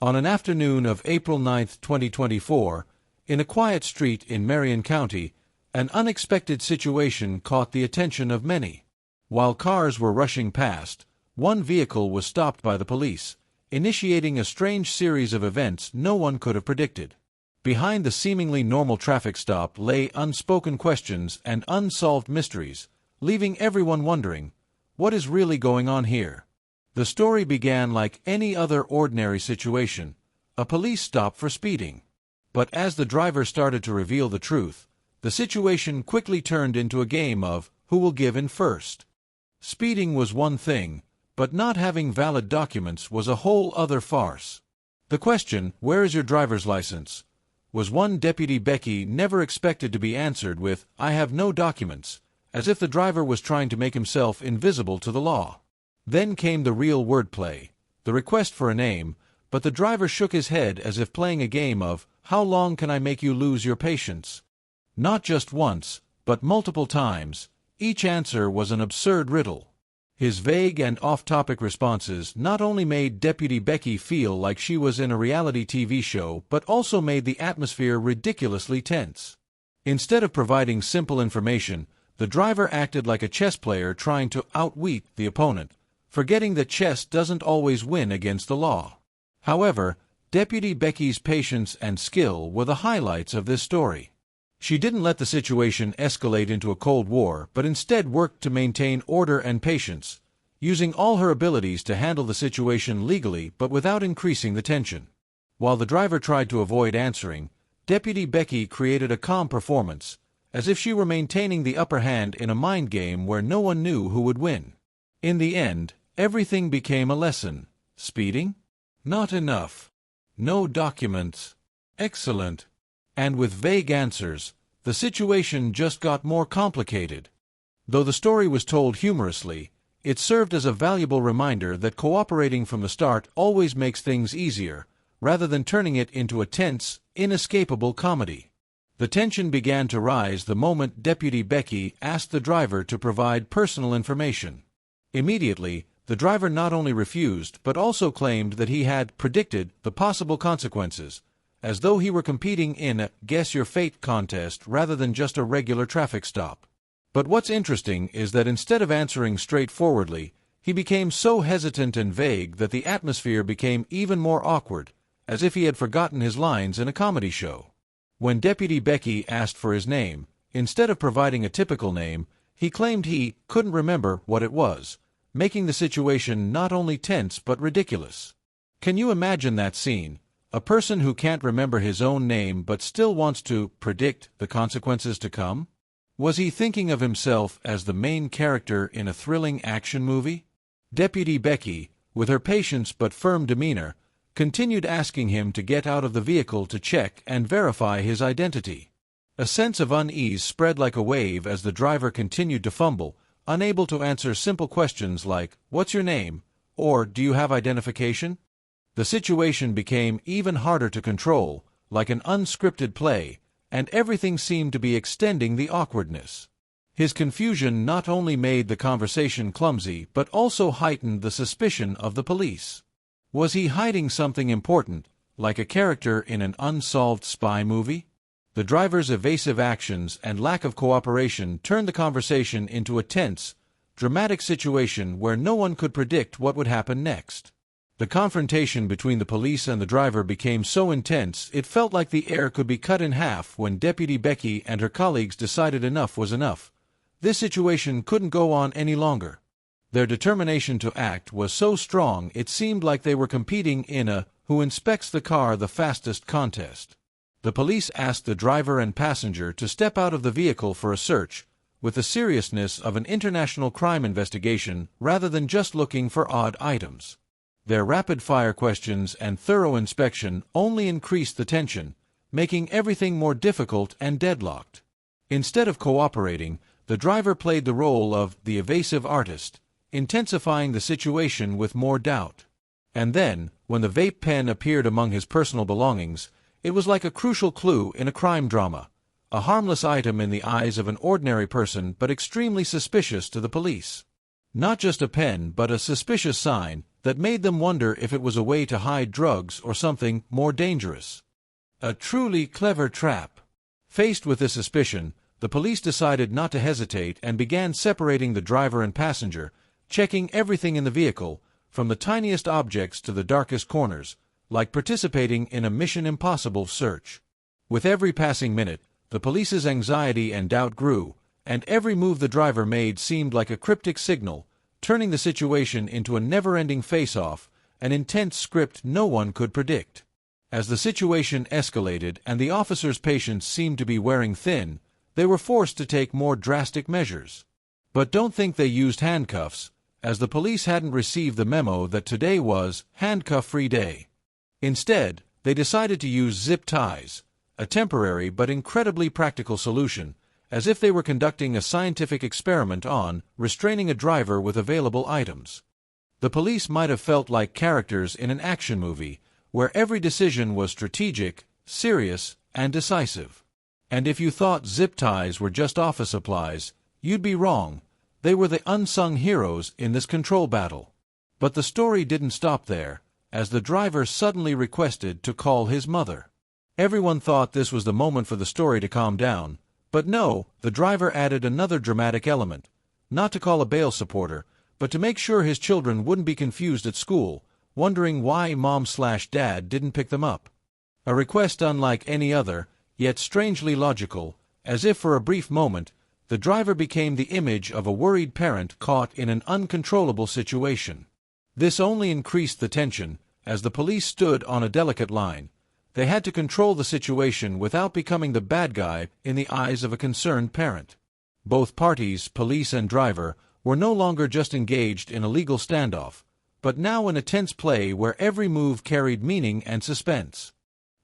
On an afternoon of April 9, 2024, in a quiet street in Marion County, an unexpected situation caught the attention of many. While cars were rushing past, one vehicle was stopped by the police, initiating a strange series of events no one could have predicted. Behind the seemingly normal traffic stop lay unspoken questions and unsolved mysteries, leaving everyone wondering, what is really going on here? The story began like any other ordinary situation, a police stop for speeding. But as the driver started to reveal the truth, the situation quickly turned into a game of who will give in first. Speeding was one thing, but not having valid documents was a whole other farce. The question, "Where is your driver's license?" was one Deputy Becky never expected to be answered with, "I have no documents," as if the driver was trying to make himself invisible to the law. Then came the real wordplay, the request for a name, but the driver shook his head as if playing a game of, "How long can I make you lose your patience?" Not just once, but multiple times, each answer was an absurd riddle. His vague and off-topic responses not only made Deputy Becky feel like she was in a reality TV show, but also made the atmosphere ridiculously tense. Instead of providing simple information, the driver acted like a chess player trying to outwit the opponent, forgetting that chess doesn't always win against the law. However, Deputy Becky's patience and skill were the highlights of this story. She didn't let the situation escalate into a Cold War, but instead worked to maintain order and patience, using all her abilities to handle the situation legally but without increasing the tension. While the driver tried to avoid answering, Deputy Becky created a calm performance, as if she were maintaining the upper hand in a mind game where no one knew who would win. In the end, everything became a lesson. Speeding? Not enough. No documents. Excellent. And with vague answers, the situation just got more complicated. Though the story was told humorously, it served as a valuable reminder that cooperating from the start always makes things easier, rather than turning it into a tense, inescapable comedy. The tension began to rise the moment Deputy Becky asked the driver to provide personal information. Immediately, the driver not only refused but also claimed that he had predicted the possible consequences, as though he were competing in a Guess Your Fate contest rather than just a regular traffic stop. But what's interesting is that instead of answering straightforwardly, he became so hesitant and vague that the atmosphere became even more awkward, as if he had forgotten his lines in a comedy show. When Deputy Becky asked for his name, instead of providing a typical name, he claimed he couldn't remember what it was, making the situation not only tense but ridiculous. Can you imagine that scene? A person who can't remember his own name but still wants to predict the consequences to come? Was he thinking of himself as the main character in a thrilling action movie? Deputy Becky, with her patience but firm demeanor, continued asking him to get out of the vehicle to check and verify his identity. A sense of unease spread like a wave as the driver continued to fumble, unable to answer simple questions like, "What's your name?" or "Do you have identification?" The situation became even harder to control, like an unscripted play, and everything seemed to be extending the awkwardness. His confusion not only made the conversation clumsy but also heightened the suspicion of the police. Was he hiding something important, like a character in an unsolved spy movie? The driver's evasive actions and lack of cooperation turned the conversation into a tense, dramatic situation where no one could predict what would happen next. The confrontation between the police and the driver became so intense it felt like the air could be cut in half when Deputy Becky and her colleagues decided enough was enough. This situation couldn't go on any longer. Their determination to act was so strong it seemed like they were competing in a who inspects the car the fastest contest. The police asked the driver and passenger to step out of the vehicle for a search, with the seriousness of an international crime investigation rather than just looking for odd items. Their rapid-fire questions and thorough inspection only increased the tension, making everything more difficult and deadlocked. Instead of cooperating, the driver played the role of the evasive artist, intensifying the situation with more doubt. And then, when the vape pen appeared among his personal belongings, it was like a crucial clue in a crime drama, a harmless item in the eyes of an ordinary person but extremely suspicious to the police. Not just a pen but a suspicious sign, that made them wonder if it was a way to hide drugs or something more dangerous. A truly clever trap. Faced with this suspicion, the police decided not to hesitate and began separating the driver and passenger, checking everything in the vehicle, from the tiniest objects to the darkest corners, like participating in a Mission Impossible search. With every passing minute, the police's anxiety and doubt grew, and every move the driver made seemed like a cryptic signal, turning the situation into a never-ending face-off, an intense script no one could predict. As the situation escalated and the officers' patience seemed to be wearing thin, they were forced to take more drastic measures. But don't think they used handcuffs, as the police hadn't received the memo that today was handcuff-free day. Instead, they decided to use zip ties, a temporary but incredibly practical solution, as if they were conducting a scientific experiment on restraining a driver with available items. The police might have felt like characters in an action movie, where every decision was strategic, serious, and decisive. And if you thought zip ties were just office supplies, you'd be wrong. They were the unsung heroes in this control battle. But the story didn't stop there, as the driver suddenly requested to call his mother. Everyone thought this was the moment for the story to calm down, but no, the driver added another dramatic element, not to call a bail supporter, but to make sure his children wouldn't be confused at school, wondering why mom/dad didn't pick them up. A request unlike any other, yet strangely logical, as if for a brief moment, the driver became the image of a worried parent caught in an uncontrollable situation. This only increased the tension, as the police stood on a delicate line. They had to control the situation without becoming the bad guy in the eyes of a concerned parent. Both parties, police and driver, were no longer just engaged in a legal standoff, but now in a tense play where every move carried meaning and suspense.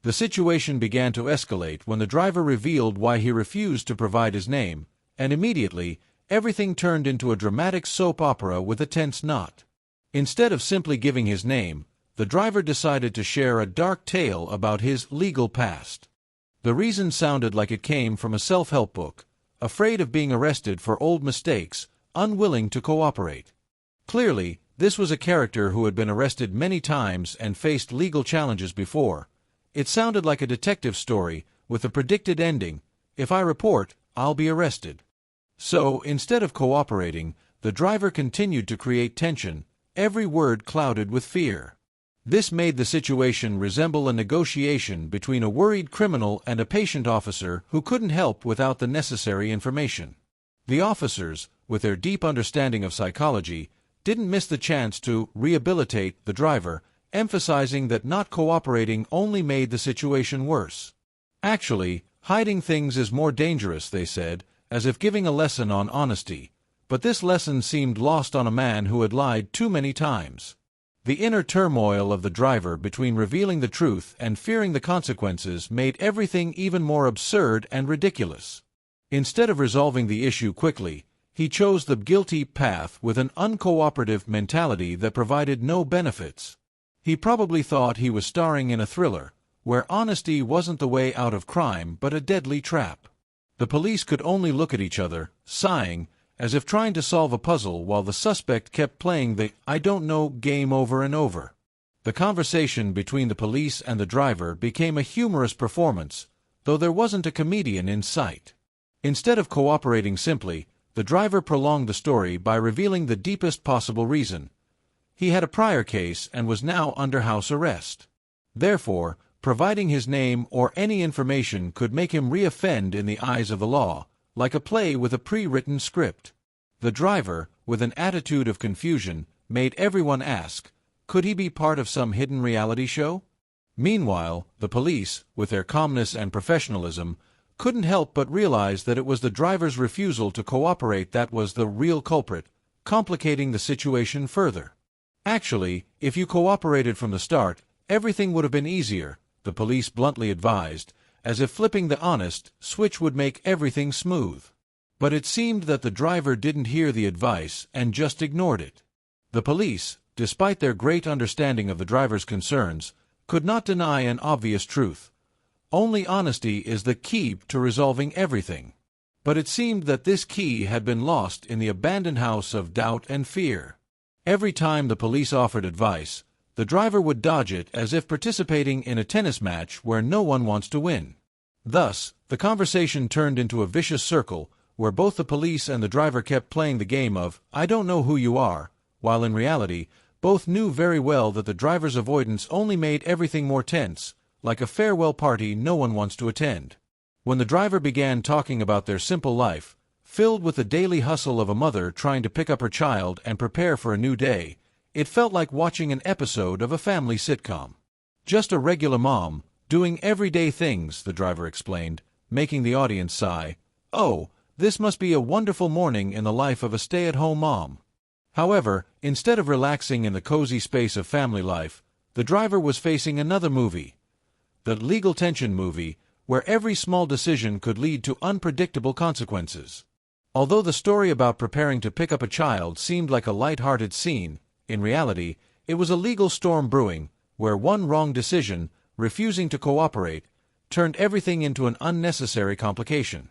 The situation began to escalate when the driver revealed why he refused to provide his name, and immediately, everything turned into a dramatic soap opera with a tense knot. Instead of simply giving his name, the driver decided to share a dark tale about his legal past. The reason sounded like it came from a self-help book, afraid of being arrested for old mistakes, unwilling to cooperate. Clearly, this was a character who had been arrested many times and faced legal challenges before. It sounded like a detective story with a predicted ending: if I report, I'll be arrested. So, instead of cooperating, the driver continued to create tension, every word clouded with fear. This made the situation resemble a negotiation between a worried criminal and a patient officer who couldn't help without the necessary information. The officers, with their deep understanding of psychology, didn't miss the chance to rehabilitate the driver, emphasizing that not cooperating only made the situation worse. Actually, hiding things is more dangerous, they said, as if giving a lesson on honesty, but this lesson seemed lost on a man who had lied too many times. The inner turmoil of the driver between revealing the truth and fearing the consequences made everything even more absurd and ridiculous. Instead of resolving the issue quickly, he chose the guilty path with an uncooperative mentality that provided no benefits. He probably thought he was starring in a thriller, where honesty wasn't the way out of crime but a deadly trap. The police could only look at each other, sighing, as if trying to solve a puzzle while the suspect kept playing the "I don't know" game over and over. The conversation between the police and the driver became a humorous performance, though there wasn't a comedian in sight. Instead of cooperating simply, the driver prolonged the story by revealing the deepest possible reason. He had a prior case and was now under house arrest. Therefore, providing his name or any information could make him re-offend in the eyes of the law, like a play with a pre-written script. The driver, with an attitude of confusion, made everyone ask, could he be part of some hidden reality show? Meanwhile, the police, with their calmness and professionalism, couldn't help but realize that it was the driver's refusal to cooperate that was the real culprit, complicating the situation further. Actually, if you cooperated from the start, everything would have been easier, the police bluntly advised, as if flipping the honest switch would make everything smooth. But it seemed that the driver didn't hear the advice and just ignored it. The police, despite their great understanding of the driver's concerns, could not deny an obvious truth. Only honesty is the key to resolving everything. But it seemed that this key had been lost in the abandoned house of doubt and fear. Every time the police offered advice, the driver would dodge it as if participating in a tennis match where no one wants to win. Thus, the conversation turned into a vicious circle where both the police and the driver kept playing the game of, "I don't know who you are," while in reality, both knew very well that the driver's avoidance only made everything more tense, like a farewell party no one wants to attend. When the driver began talking about their simple life, filled with the daily hustle of a mother trying to pick up her child and prepare for a new day, it felt like watching an episode of a family sitcom. "Just a regular mom, doing everyday things," the driver explained, making the audience sigh. "Oh, this must be a wonderful morning in the life of a stay-at-home mom." However, instead of relaxing in the cozy space of family life, the driver was facing another movie. The legal tension movie, where every small decision could lead to unpredictable consequences. Although the story about preparing to pick up a child seemed like a light-hearted scene, in reality, it was a legal storm brewing, where one wrong decision, refusing to cooperate, turned everything into an unnecessary complication.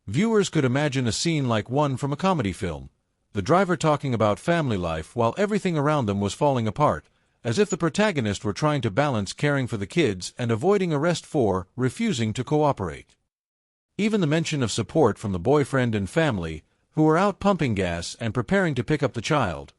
Viewers could imagine a scene like one from a comedy film, the driver talking about family life while everything around them was falling apart, as if the protagonist were trying to balance caring for the kids and avoiding arrest for refusing to cooperate. Even the mention of support from the boyfriend and family, who were out pumping gas and preparing to pick up the child,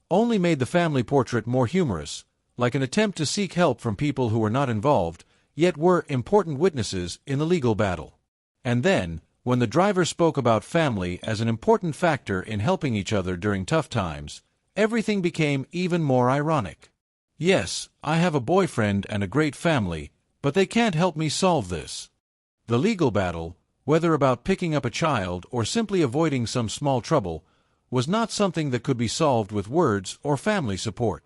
only made the family portrait more humorous, like an attempt to seek help from people who were not involved, yet were important witnesses in the legal battle. And then, when the driver spoke about family as an important factor in helping each other during tough times, everything became even more ironic. "Yes, I have a boyfriend and a great family, but they can't help me solve this." The legal battle, whether about picking up a child or simply avoiding some small trouble, was not something that could be solved with words or family support.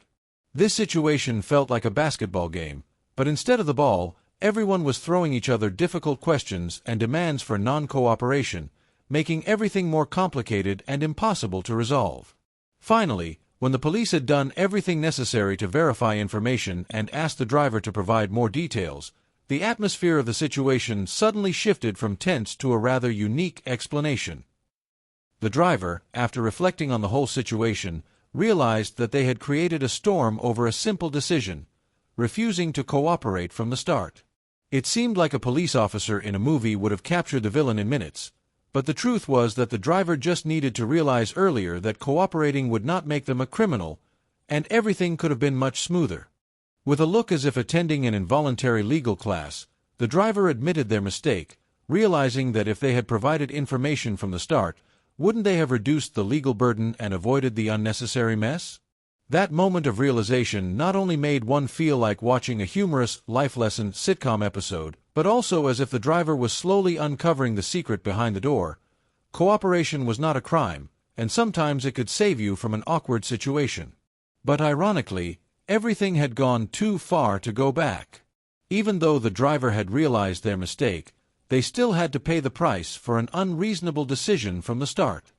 This situation felt like a basketball game, but instead of the ball, everyone was throwing each other difficult questions and demands for non-cooperation, making everything more complicated and impossible to resolve. Finally, when the police had done everything necessary to verify information and asked the driver to provide more details, the atmosphere of the situation suddenly shifted from tense to a rather unique explanation. The driver, after reflecting on the whole situation, realized that they had created a storm over a simple decision, refusing to cooperate from the start. It seemed like a police officer in a movie would have captured the villain in minutes, but the truth was that the driver just needed to realize earlier that cooperating would not make them a criminal, and everything could have been much smoother. With a look as if attending an involuntary legal class, the driver admitted their mistake, realizing that if they had provided information from the start, wouldn't they have reduced the legal burden and avoided the unnecessary mess? That moment of realization not only made one feel like watching a humorous, life lesson sitcom episode, but also as if the driver was slowly uncovering the secret behind the door. Cooperation was not a crime, and sometimes it could save you from an awkward situation. But ironically, everything had gone too far to go back. Even though the driver had realized their mistake, they still had to pay the price for an unreasonable decision from the start.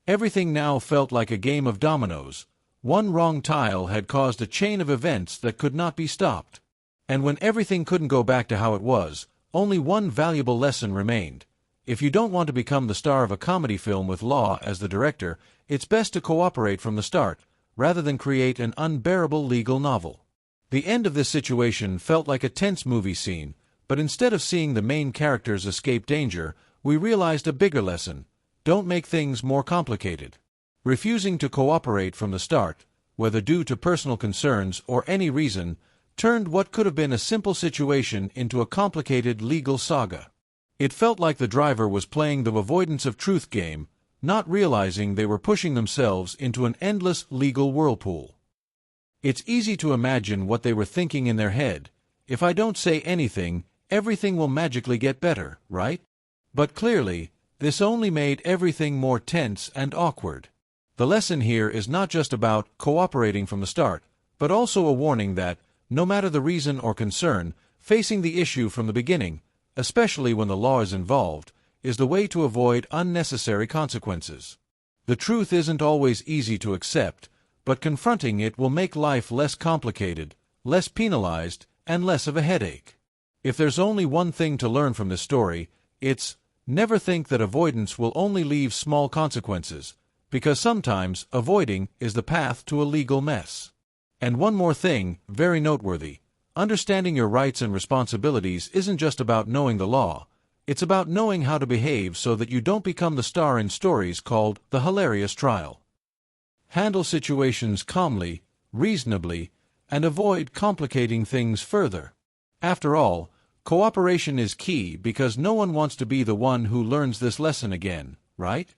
Everything now felt like a game of dominoes. One wrong tile had caused a chain of events that could not be stopped. And when everything couldn't go back to how it was, only one valuable lesson remained. If you don't want to become the star of a comedy film with law as the director, it's best to cooperate from the start, rather than create an unbearable legal novel. The end of this situation felt like a tense movie scene, but instead of seeing the main characters escape danger, we realized a bigger lesson: don't make things more complicated. Refusing to cooperate from the start, whether due to personal concerns or any reason, turned what could have been a simple situation into a complicated legal saga. It felt like the driver was playing the avoidance of truth game, not realizing they were pushing themselves into an endless legal whirlpool. It's easy to imagine what they were thinking in their head. If I don't say anything, everything will magically get better, right? But clearly, this only made everything more tense and awkward. The lesson here is not just about cooperating from the start, but also a warning that, no matter the reason or concern, facing the issue from the beginning, especially when the law is involved, is the way to avoid unnecessary consequences. The truth isn't always easy to accept, but confronting it will make life less complicated, less penalized, and less of a headache. If there's only one thing to learn from this story, it's never think that avoidance will only leave small consequences. because sometimes avoiding is the path to a legal mess. And one more thing, very noteworthy. Understanding your rights and responsibilities isn't just about knowing the law. It's about knowing how to behave so that you don't become the star in stories called the hilarious trial. Handle situations calmly, reasonably, and avoid complicating things further. After all, cooperation is key because no one wants to be the one who learns this lesson again, right?